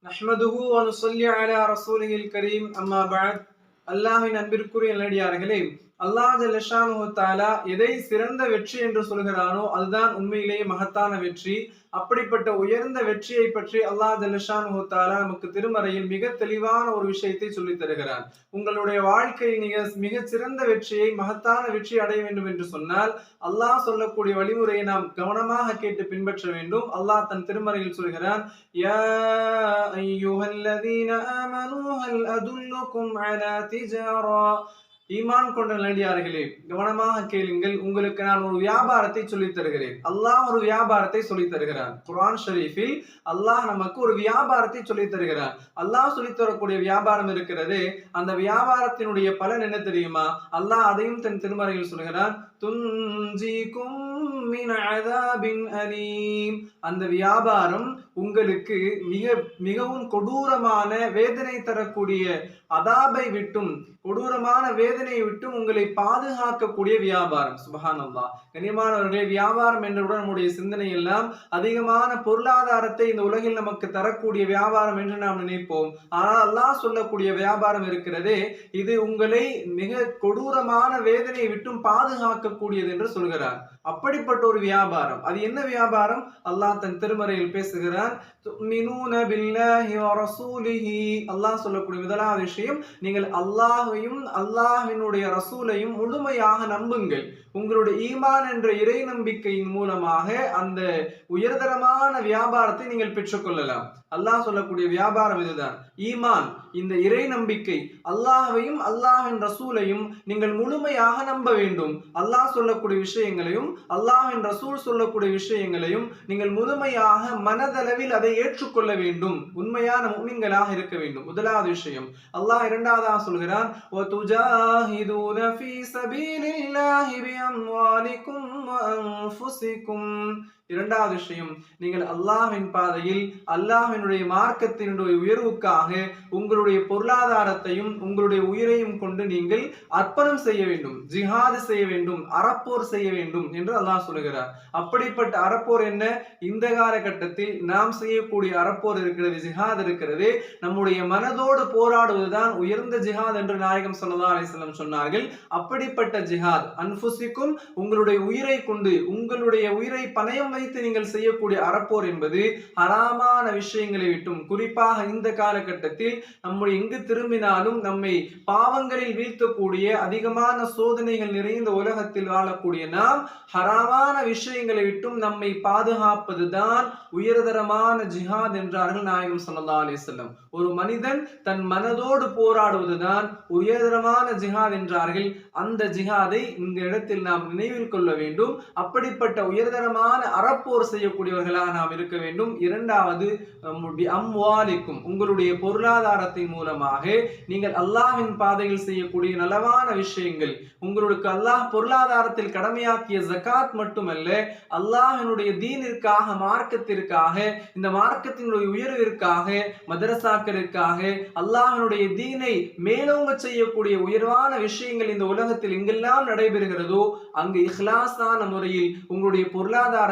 நஹ்மதுஹு வ நுஸல்லி அலா ரசூலில் கரீம் அம்மா பஅத். அல்லாஹ்வின் அன்பிற்குரிய நல்லடியார்களே, அல்லாஹ் ஜல்ல ஷானுஹு தஆலா எதை சிறந்த வெற்றி என்று சொல்கிறானோ அதுதான் உண்மையிலேயே மகத்தான வெற்றி. அப்படிப்பட்ட உயர்ந்த வெற்றியை பற்றி அல்லாஹ் ஜல்ல ஷானுஹு தஆலா நமக்கு திருமறையில் மிக தெளிவான ஒரு விஷயத்தை சொல்லித் தருகிறான். உங்களுடைய வாழ்க்கையில் நீங்க மிக சிறந்த வெற்றியை, மகத்தான வெற்றி அடைய வேண்டும் என்று சொன்னால் அல்லாஹ் சொல்லக்கூடிய வழிமுறையை நாம் கவனமாக கேட்டு பின்பற்ற வேண்டும். அல்லாஹ் தன் திருமறையில் சொல்கிறான், யா அய்யுஹல்லதீன ஆமனூ ஹல் அதுல்லுக்கும் அலா திஜாரா. ஈமான் கொண்ட நல்லடியார்களே, கவனமாக கேளுங்கள், உங்களுக்கு நான் ஒரு வியாபாரத்தை சொல்லித் தருகிறேன். அல்லாஹ் ஒரு வியாபாரத்தை சொல்லித் தருகிறான். குர்ஆன் ஷரீஃபில் அல்லாஹ் நமக்கு ஒரு வியாபாரத்தை சொல்லித் தருகிறான். அல்லாஹ் சொல்லித் தரக்கூடிய வியாபாரம் இருக்கிறது, அந்த வியாபாரத்தினுடைய பலன் என்ன தெரியுமா? அல்லாஹ் அதையும் தன் திருமறையில் சொல்கிறான், துன்ஜிகும் மின் அஸாபின் அலீம். அந்த வியாபாரம் உங்களுக்கு மிகவும் கொடூரமான வேதனை தரக்கூடிய அதாபை விட்டும், கொடூரமான வேதனையை விட்டும் உங்களை பாதுகாக்கக்கூடிய வியாபாரம். சுப்ஹானல்லாஹ். கண்ணியமானவர்களே, வியாபாரம் என்றவுடன் நம்முடைய சிந்தனை எல்லாம் அதிகமான பொருளாதாரத்தை இந்த உலகில் நமக்கு தரக்கூடிய வியாபாரம் என்று நாம் நினைப்போம். ஆனால் அல்லாஹ் சொல்லக்கூடிய வியாபாரம் இருக்கிறதே, இது உங்களை மிக கொடூரமான வேதனையை விட்டும் பாதுகாக்கக்கூடியது என்று சொல்கிறார். அப்படிப்பட்ட ஒரு வியாபாரம். அது என்ன வியாபாரம்? அல்லாஹ் தன் திருமறையில் பேசுகிறான், துமினூன பில்லாஹி வ ரசூலிஹி. அல்லாஹ் சொல்லக்கூடிய முதலாவது விஷயம், நீங்கள் அல்லாஹ்வையும் அல்லாஹ்வினுடைய ரசூலையும் முழுமையாக நம்புங்கள். உங்களுடைய ஈமான் என்ற இறை நம்பிக்கையின் மூலமாக அந்த உயர்தரமான வியாபாரத்தை நீங்கள் பெற்றுக்கொள்ளலாம். அல்லாஹ் சொல்லக்கூடிய வியாபாரம் இதுதான். ஈமான், இந்த இறை நம்பிக்கை, அல்லாஹ்வையும் அல்லாஹ்வின் ரசூலையும் நீங்கள் முழுமையாக நம்ப வேண்டும். அல்லாஹ் சொல்லக்கூடிய விஷயங்களையும் அல்லாஹ்வின் ரசூல் சொல்லக்கூடிய விஷயங்களையும் நீங்கள் முழுமையாக மனதளவில் அதை ஏற்றுக்கொள்ள வேண்டும். உண்மையான முஃமின்களாக இருக்க வேண்டும். முதலாவது விஷயம். அல்லாஹ் இரண்டாவதாக சொல்கிறான், வதுஜாஹிதூன ஃபீ ஸபீலில்லாஹி பிஅம்வாலிக்கும் வ அன்ஃபுஸிக்கும். இரண்டாவது விஷயம், நீங்கள் அல்லாஹ்வின் பாதையில் அல்லாஹ்வினுடைய மார்க்கத்தினுடைய உயர்வுக்காக உங்களுடைய பொருளாதாரத்தையும் உங்களுடைய உயிரையும் கொண்டு நீங்கள் அர்ப்பணம் செய்ய வேண்டும், ஜிஹாது செய்ய வேண்டும், அறப்போர் செய்ய வேண்டும் என்று அல்லாஹ் சொல்கிறார். அப்படிப்பட்ட அறப்போர் என்ன? இந்த காலகட்டத்தில் நாம் செய்யக்கூடிய அறப்போர் இருக்கிறது, ஜிஹாத் இருக்கிறது. நம்முடைய மனதோடு போராடுவதுதான் உயர்ந்த ஜிஹாத் என்று நாயகம் ஸல்லல்லாஹு அலைஹி வஸல்லம் சொன்னார்கள். அப்படிப்பட்ட ஜிஹாத், அன்ஃபுஸிக்கும், உங்களுடைய உயிரை கொண்டு, உங்களுடைய உயிரை பணயம் வைத்து நீங்கள் செய்யக்கூடிய அறப்போர் என்பது ஹராமான விஷயங்களை விட்டும், குறிப்பாக இந்த காலகட்டத்தில் நம்முடைய எங்கு திரும்பினாலும் நம்மை பாவங்களில் வீழ்த்தக்கூடிய அதிகமான சோதனைகள் நிறைந்த உலகத்தில் வாழக்கூடிய நாம் ஹராமான விஷயங்களை விட்டும் நம்மை பாதுகாப்பதுதான் உயர்தரமான ஜிஹாத் என்றார்கள் நாயகம் ஸல்லல்லாஹு அலைஹி வஸல்லம். ஒரு மனிதன் தன் மனதோடு போராடுவதுதான் உயர்தரமான ஜிஹாத் என்றார்கள். அந்த ஜிஹாதை இந்த இடத்தில் நாம் நினைவில் கொள்ள வேண்டும். அப்படிப்பட்ட உயர்தரமான அறப்போர் செய்யக்கூடியவர்களாக நாம் இருக்க வேண்டும். இரண்டாவது, அம்வாலிக்கும், உங்களுடைய பொருளாதாரத்தின் மூலமாக நீங்கள் அல்லாஹ்வின் பாதையில் செய்யக்கூடிய நலவான விஷயங்கள், உங்களுக்கு அல்லாஹ் பொருளாதாரத்தில் கடமையாக்கிய ஜகாத் மட்டுமல்ல, அல்லாஹ்வினுடைய தீனிற்காக, மார்க்கத்திற்காக, இந்த மார்க்கத்தினுடைய உயர்விற்காக, மதரசாக்களுக்காக, அல்லாஹ்வினுடைய தீனை மேலோங்க செய்யக்கூடிய உயர்வான விஷயங்கள் இந்த உலகத்தில் எங்கெல்லாம் நடைபெறுகிறதோ அங்கு இஹ்லாஸான முறையில் உங்களுடைய பொருளாதார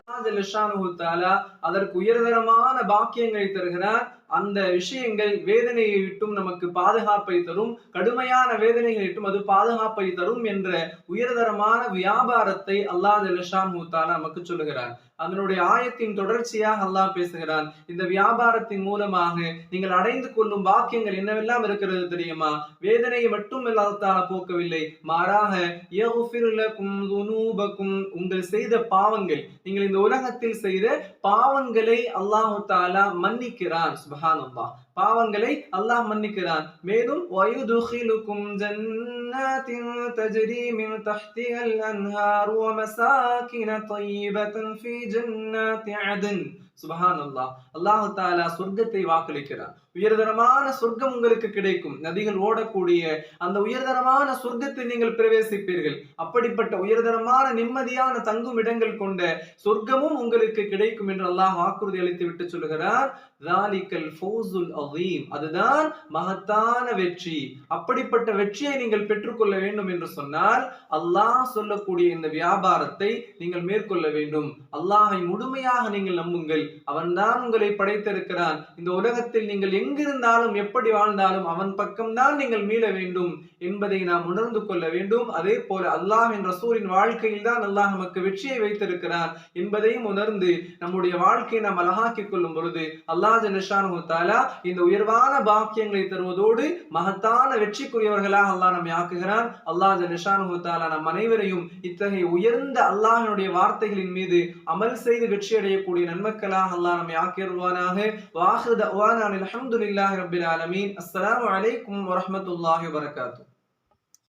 அதற்கு உயர்தரமான பாக்கியங்களை தருகிறார். அந்த விஷயங்கள் வேதனையை விட்டும் நமக்கு பாதுகாப்பை தரும், கடுமையான வேதனைகளை விட்டும் அது பாதுகாப்பை தரும் என்ற உயர்தரமான வியாபாரத்தை அல்லாஹ் ஜல்ல ஷானுஹு தஆலா நமக்கு சொல்லுகிறார். அதனுடைய ஆயத்தின் தொடர்ச்சியாக அல்லாஹ் பேசுகிறான், இந்த வியாபாரத்தின் மூலமாக நீங்கள் அடைந்து கொள்ளும் பாக்கியங்கள் என்னவெல்லாம் இருக்கிறது தெரியுமா? வேதனையை மட்டும் அல்லாஹ் தஆலா போக்கவில்லை, மாறாக யக்ஃபிர் லகும் ذுனூபகும், உங்கள் செய்த பாவங்கள், நீங்கள் இந்த உலகத்தில் செய்த பாவங்களை அல்லாஹ் தஆலா மன்னிக்கிறான். சுப்ஹானல்லாஹ். பாவங்களை அல்லாஹ் மன்னிக்கிறான். மேலும் வயுதுகிலுக்கும் ஜன்னாத்தின் தஜ்ரி மின் தஹ்திஹல் அன்ஹார் வ மசாகின தய்யிபத்தன் ஃபீ ஜன்னாத்தி அத்ன். சுப்ஹானல்லாஹ். அல்லாஹ் தஆலா சொர்க்கத்தை வாக்களிக்கிறார். உயர்தரமான சொர்க்கம் உங்களுக்கு கிடைக்கும். நதிகள் ஓடக்கூடிய அந்த உயர்தரமான சொர்க்கத்தை நீங்கள் பிரவேசிப்பீர்கள். அப்படிப்பட்ட உயர்தரமான நிம்மதியான தங்கும் இடங்கள் கொண்ட சொர்க்கமும் உங்களுக்கு கிடைக்கும் என்று அல்லாஹ் வாக்குறுதி அளித்து விட்டு சொல்லுகிறார். தாலிகல் ஃபௌசுல் அதீம், அதுதான் மகத்தான வெற்றி. அப்படிப்பட்ட வெற்றியை நீங்கள் பெற்றுக்கொள்ள வேண்டும் என்று சொன்னால் அல்லாஹ் சொல்லக்கூடிய இந்த வியாபாரத்தை நீங்கள் மேற்கொள்ள வேண்டும். அல்லாஹை முழுமையாக நீங்கள் நம்புங்கள். அவன்தான் உங்களை படைத்திருக்கிறான். இந்த உலகத்தில் நீங்கள் எங்கிருந்தாலும் எப்படி வாழ்ந்தாலும் அவன் பக்கம்தான் நீங்கள் மீள வேண்டும் என்பதை நாம் உணர்ந்து கொள்ள வேண்டும். அதே போல அல்லாஹ்வின் ரசூலின் வாழ்க்கையில் தான் அல்லாஹ் நமக்கு வெற்றியை வைத்திருக்கிறான் என்பதையும் உணர்ந்து நம்முடைய வாழ்க்கையை நாம் அழகாக்கிக் கொள்ளும் பொழுது அல்லாஹ் ஜல்ல ஷானஹு தஆலா இந்த உயர்வான பாக்கியங்களை தருவதோடு மகத்தான வெற்றிக்குரியவர்களாக அல்லாஹ் நம்மை ஆக்குகிறான். அல்லாஹ் ஜல்ல ஷானஹு தஆலா நம் அனைவரையும் இத்தகைய உயர்ந்த அல்லாஹ்வினுடைய வார்த்தைகளின் மீது அமல் செய்து வெற்றி அடையக்கூடிய நன்மக்களாக அல்லாஹ் நம்மை ஆக்கியருள்வானாக. வாஹிரு தஅவானா அல்ஹம்துலில்லாஹி ரப்பில் ஆலமீன். அஸ்ஸலாமு அலைக்கும் வரஹ்மத்துல்லாஹி வபரகாத்துஹு.